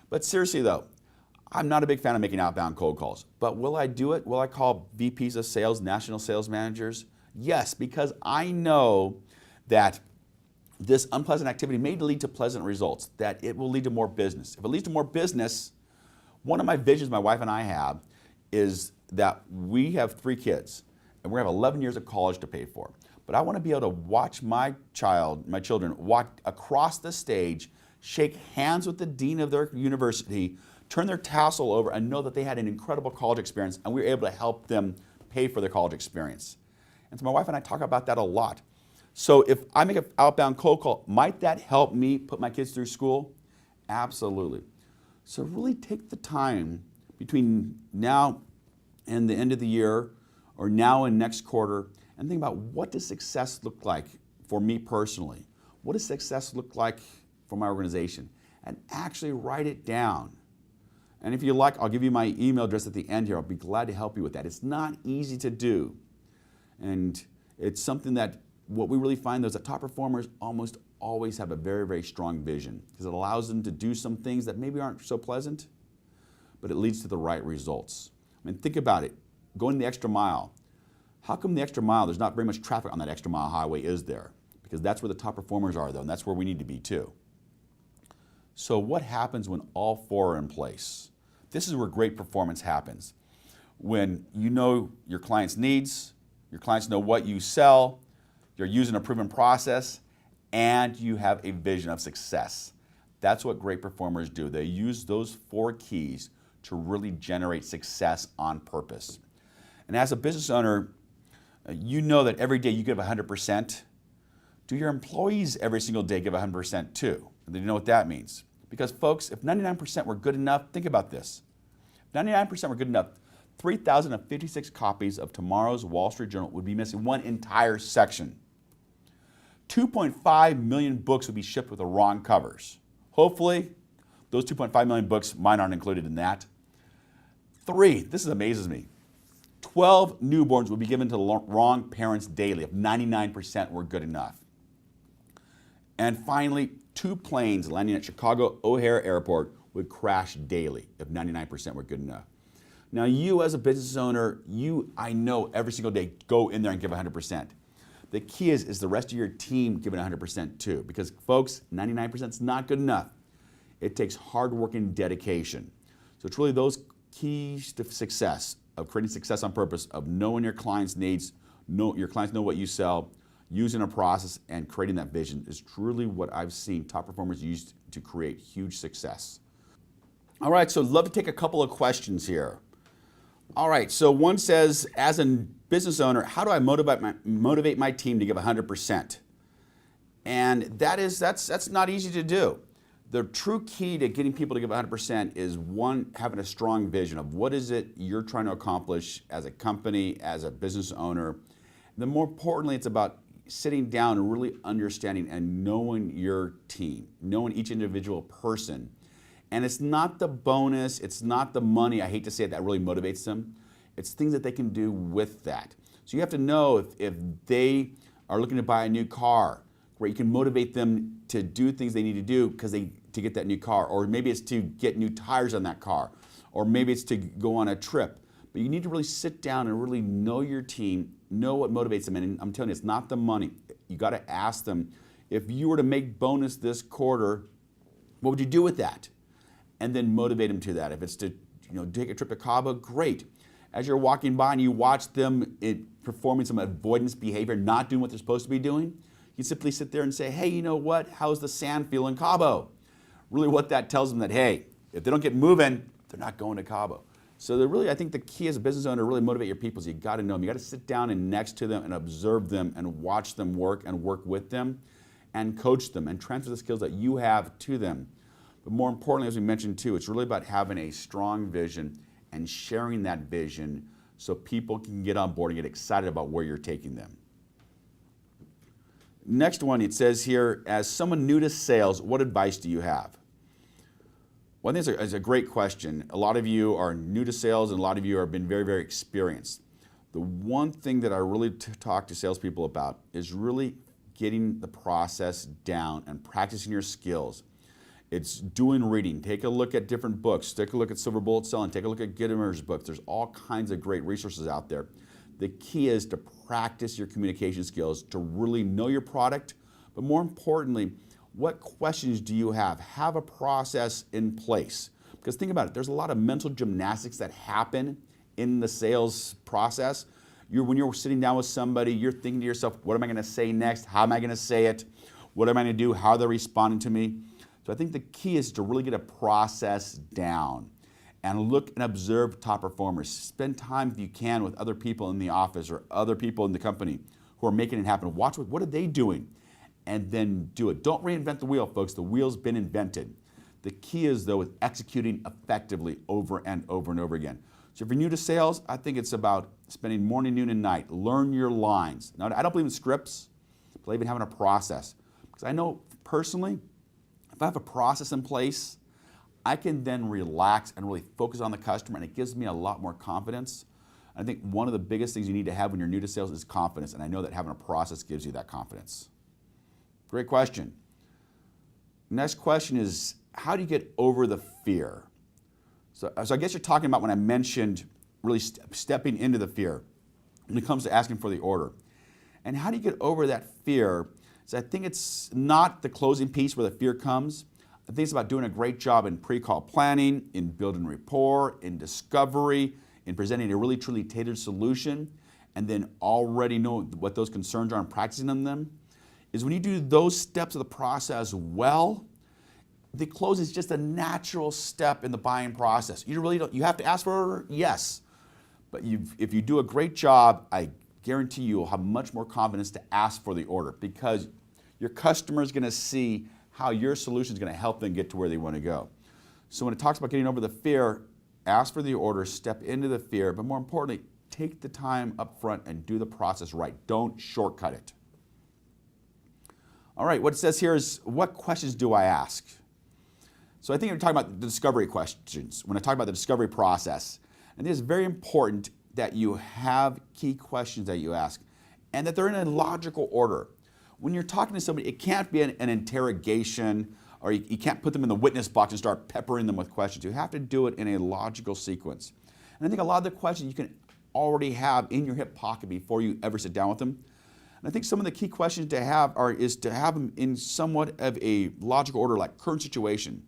But seriously though, I'm not a big fan of making outbound cold calls, but will I do it? Will I call VPs of sales, national sales managers? Yes, because I know that this unpleasant activity may lead to pleasant results, that it will lead to more business. If it leads to more business, one of my visions my wife and I have is that we have 3 kids and we have 11 years of college to pay for. But I want to be able to watch my children walk across the stage, shake hands with the dean of their university, turn their tassel over and know that they had an incredible college experience and we were able to help them pay for their college experience. And so my wife and I talk about that a lot. So if I make an outbound cold call, might that help me put my kids through school? Absolutely. So really take the time between now and the end of the year or now and next quarter and think about what does success look like for me personally? What does success look like for my organization? And actually write it down. And if you like, I'll give you my email address at the end here. I'll be glad to help you with that. It's not easy to do. And it's something that what we really find is that top performers almost always have a very, very strong vision because it allows them to do some things that maybe aren't so pleasant, but it leads to the right results. I mean, think about it. Going the extra mile. How come the extra mile, there's not very much traffic on that extra mile highway, is there? Because that's where the top performers are, though, and that's where we need to be, too. So what happens when all 4 are in place? This is where great performance happens. When you know your client's needs, your clients know what you sell, you're using a proven process, and you have a vision of success. That's what great performers do. They use those 4 keys to really generate success on purpose. And as a business owner, you know that every day you give 100%. Do your employees every single day give 100% too? And you know what that means? Because folks, if 99% were good enough, think about this. If 99% were good enough, 3,056 copies of tomorrow's Wall Street Journal would be missing one entire section. 2.5 million books would be shipped with the wrong covers. Hopefully, those 2.5 million books, mine aren't included in that. 3, this amazes me, 12 newborns would be given to the wrong parents daily if 99% were good enough. And finally, 2 planes landing at Chicago O'Hare Airport would crash daily if 99% were good enough. Now you as a business owner, I know every single day, go in there and give 100%. The key is the rest of your team giving 100% too, because folks, 99% is not good enough. It takes hard work and dedication. So it's really those keys to success, of creating success on purpose, of knowing your clients' needs, your clients know what you sell, using a process and creating that vision is truly what I've seen top performers use to create huge success. All right, so I'd love to take a couple of questions here. All right, so one says, as a business owner, how do I motivate my team to give 100%? And that's not easy to do. The true key to getting people to give 100% is one, having a strong vision of what is it you're trying to accomplish as a company, as a business owner. And then more importantly, it's about sitting down and really understanding and knowing your team, knowing each individual person. And it's not the bonus, it's not the money, I hate to say it, that really motivates them. It's things that they can do with that. So you have to know if they are looking to buy a new car, where you can motivate them to do things they need to do to get that new car, or maybe it's to get new tires on that car, or maybe it's to go on a trip. But you need to really sit down and really know your team, know what motivates them. And I'm telling you, it's not the money. You got to ask them, if you were to make bonus this quarter, what would you do with that? And then motivate them to that. If it's to take a trip to Cabo, great. As you're walking by and you watch them performing some avoidance behavior, not doing what they're supposed to be doing, you simply sit there and say, hey, you know what? How's the sand feel in Cabo? Really what that tells them that, hey, if they don't get moving, they're not going to Cabo. So I think the key as a business owner to really motivate your people is you got to know them. You got to sit down and next to them and observe them and watch them work and work with them and coach them and transfer the skills that you have to them. But more importantly, as we mentioned too, it's really about having a strong vision and sharing that vision so people can get on board and get excited about where you're taking them. Next one, it says here, as someone new to sales, what advice do you have? Well, I think it's a great question. A lot of you are new to sales and a lot of you have been very, very experienced. The one thing that I really talk to salespeople about is really getting the process down and practicing your skills. It's doing reading. Take a look at different books. Take a look at Silver Bullet Selling. Take a look at Gittimer's books. There's all kinds of great resources out there. The key is to practice your communication skills, to really know your product, but more importantly, what questions do you have? Have a process in place. Because think about it, there's a lot of mental gymnastics that happen in the sales process. When you're sitting down with somebody, you're thinking to yourself, what am I going to say next? How am I going to say it? What am I going to do? How are they responding to me? So I think the key is to really get a process down and look and observe top performers. Spend time, if you can, with other people in the office or other people in the company who are making it happen. Watch what are they doing, and then do it. Don't reinvent the wheel, folks. The wheel's been invented. The key is, though, with executing effectively over and over and over again. So if you're new to sales, I think it's about spending morning, noon, and night. Learn your lines. Now, I don't believe in scripts, but I believe in having a process. Because I know personally, if I have a process in place, I can then relax and really focus on the customer, and it gives me a lot more confidence. I think one of the biggest things you need to have when you're new to sales is confidence, and I know that having a process gives you that confidence. Great question. Next question is, how do you get over the fear? So I guess you're talking about when I mentioned really stepping into the fear when it comes to asking for the order. And how do you get over that fear? So I think it's not the closing piece where the fear comes. I think it's about doing a great job in pre-call planning, in building rapport, in discovery, in presenting a really truly tailored solution, and then already know what those concerns are and practicing on them. Is when you do those steps of the process well, the close is just a natural step in the buying process. You really don't. You have to ask for an order, yes, but if you do a great job, I guarantee you'll have much more confidence to ask for the order, because your customer is going to see how your solution is going to help them get to where they want to go. So when it talks about getting over the fear, ask for the order, step into the fear, but more importantly, take the time up front and do the process right. Don't shortcut it. All right, what it says here is, what questions do I ask? So I think you're talking about the discovery questions. When I talk about the discovery process, and it is very important that you have key questions that you ask and that they're in a logical order. When you're talking to somebody, it can't be an interrogation, or you can't put them in the witness box and start peppering them with questions. You have to do it in a logical sequence. And I think a lot of the questions you can already have in your hip pocket before you ever sit down with them. And I think some of the key questions to have is to have them in somewhat of a logical order, like current situation,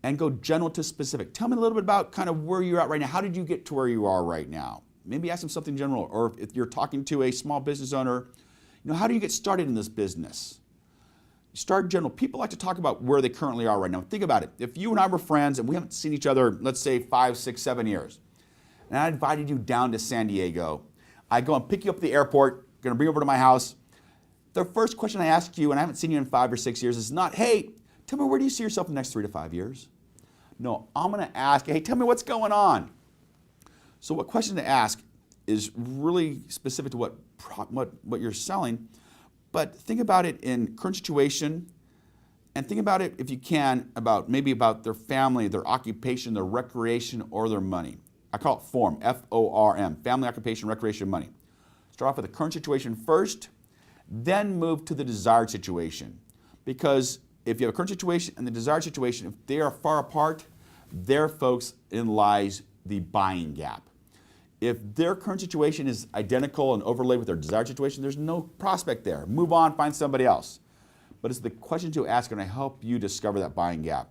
and go general to specific. Tell me a little bit about kind of where you're at right now. How did you get to where you are right now? Maybe ask them something general. Or if you're talking to a small business owner, how do you get started in this business? Start general. People like to talk about where they currently are right now. Think about it. If you and I were friends and we haven't seen each other, let's say 5, 6, 7 years, and I invited you down to San Diego, I go and pick you up at the airport, going to bring you over to my house. The first question I ask you, and I haven't seen you in 5 or 6 years, is not, hey, tell me, where do you see yourself in the next 3 to 5 years? No, I'm going to ask, hey, tell me what's going on. So what question to ask is really specific to what you're selling, but think about it in current situation, and think about it, if you can, about their family, their occupation, their recreation, or their money. I call it FORM, F-O-R-M, family, occupation, recreation, money. Start off with the current situation first, then move to the desired situation. Because if you have a current situation and the desired situation, if they are far apart, there, folks, lies the buying gap. If their current situation is identical and overlaid with their desired situation, there's no prospect there. Move on, find somebody else. But it's the questions you ask are going to help you discover that buying gap.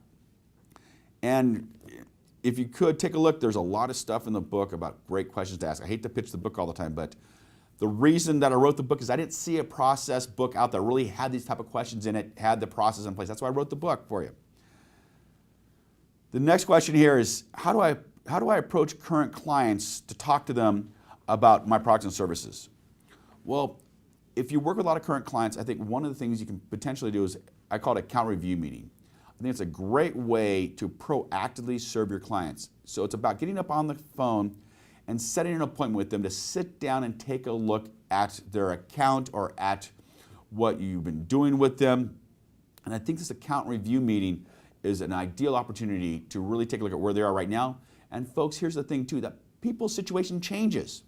And if you could, take a look. There's a lot of stuff in the book about great questions to ask. I hate to pitch the book all the time, but the reason that I wrote the book is I didn't see a process book out there that really had these type of questions in it, had the process in place. That's why I wrote the book for you. The next question here is, how do I approach current clients to talk to them about my products and services? Well, if you work with a lot of current clients, I think one of the things you can potentially do is, I call it account review meeting. I think it's a great way to proactively serve your clients. So it's about getting up on the phone and setting an appointment with them to sit down and take a look at their account or at what you've been doing with them. And I think this account review meeting is an ideal opportunity to really take a look at where they are right now. And folks, here's the thing too, that people's situation changes.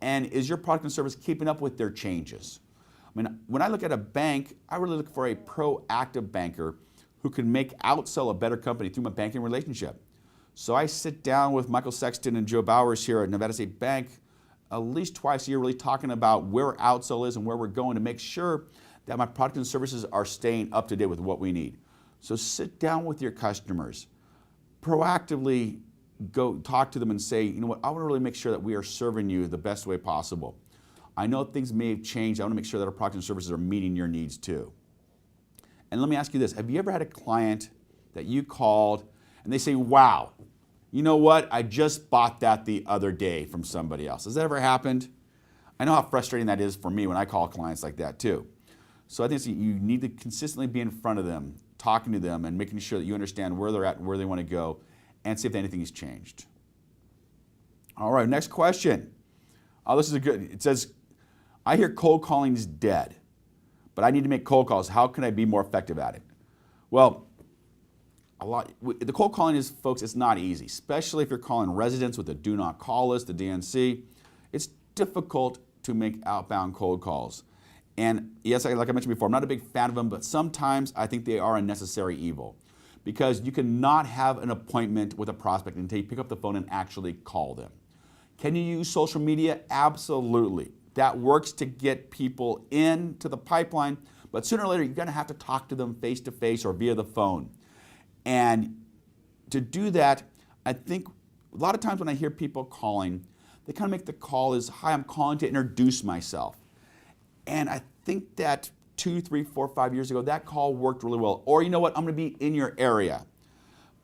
And is your product and service keeping up with their changes? I mean, when I look at a bank, I really look for a proactive banker who can outsell a better company through my banking relationship. So I sit down with Michael Sexton and Joe Bowers here at Nevada State Bank at least twice a year, really talking about where our outsell is and where we're going to make sure that my products and services are staying up to date with what we need. So sit down with your customers, proactively go talk to them and say, you know what, I want to really make sure that we are serving you the best way possible. I know things may have changed. I want to make sure that our products and services are meeting your needs too. And let me ask you this, have you ever had a client that you called and they say, wow, you know what, I just bought that the other day from somebody else. Has that ever happened? I know how frustrating that is for me when I call clients like that too. So I think you need to consistently be in front of them, talking to them and making sure that you understand where they're at and where they want to go and see if anything has changed. All right, next question. Oh, this is a good, it says, I hear cold calling is dead, but I need to make cold calls. How can I be more effective at it? Well, the cold calling is, folks, it's not easy, especially if you're calling residents with the do not call list, the DNC. It's difficult to make outbound cold calls. And yes, like I mentioned before, I'm not a big fan of them, but sometimes I think they are a necessary evil because you cannot have an appointment with a prospect until you pick up the phone and actually call them. Can you use social media? Absolutely. That works to get people into the pipeline, but sooner or later you're going to have to talk to them face to face or via the phone. And to do that, I think a lot of times when I hear people calling, they kind of make the call as, hi, I'm calling to introduce myself. And I think that 2, 3, 4, 5 years ago, that call worked really well. Or you know what, I'm going to be in your area.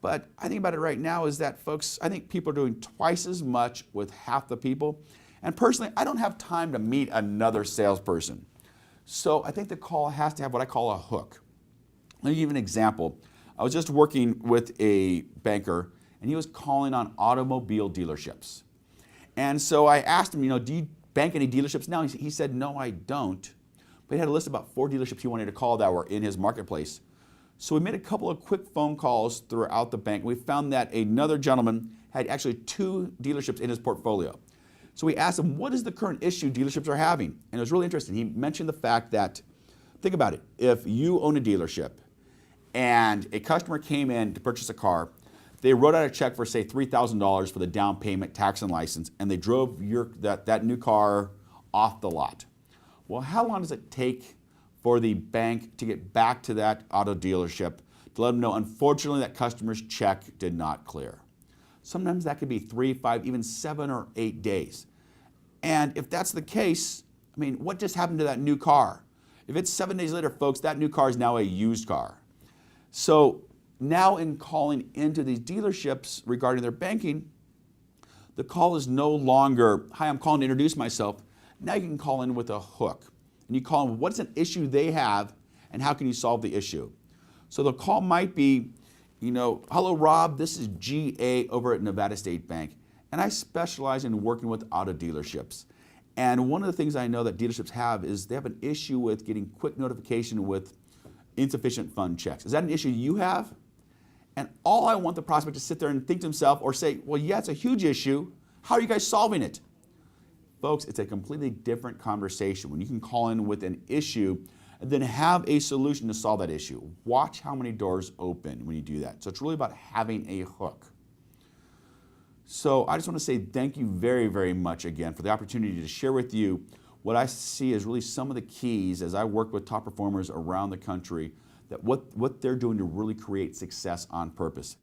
But I think about it right now is that, folks, I think people are doing twice as much with half the people. And personally, I don't have time to meet another salesperson. So I think the call has to have what I call a hook. Let me give you an example. I was just working with a banker, and he was calling on automobile dealerships. And so I asked him, you know, do you bank any dealerships now? He said, no, I don't. But he had a list of about 4 dealerships he wanted to call that were in his marketplace. So we made a couple of quick phone calls throughout the bank. We found that another gentleman had actually 2 dealerships in his portfolio. So we asked him, what is the current issue dealerships are having? And it was really interesting. He mentioned the fact that, think about it, if you own a dealership and a customer came in to purchase a car, they wrote out a check for, say, $3,000 for the down payment, tax, and license, and they drove that new car off the lot. Well, how long does it take for the bank to get back to that auto dealership to let them know, unfortunately, that customer's check did not clear? Sometimes that could be 3, 5, even 7 or 8 days. And if that's the case, I mean, what just happened to that new car? If it's 7 days later, folks, that new car is now a used car. So now in calling into these dealerships regarding their banking, the call is no longer, hi, I'm calling to introduce myself. Now you can call in with a hook. And you call them, what's an issue they have and how can you solve the issue? So the call might be, you know, hello Rob, this is GA over at Nevada State Bank. And I specialize in working with auto dealerships. And one of the things I know that dealerships have is they have an issue with getting quick notification with insufficient fund checks. Is that an issue you have? And all I want the prospect to sit there and think to himself or say, well, yeah, it's a huge issue. How are you guys solving it? Folks, it's a completely different conversation when you can call in with an issue and then have a solution to solve that issue. Watch how many doors open when you do that. So it's really about having a hook. So I just want to say thank you very, very much again for the opportunity to share with you what I see as really some of the keys as I work with top performers around the country, that what they're doing to really create success on purpose.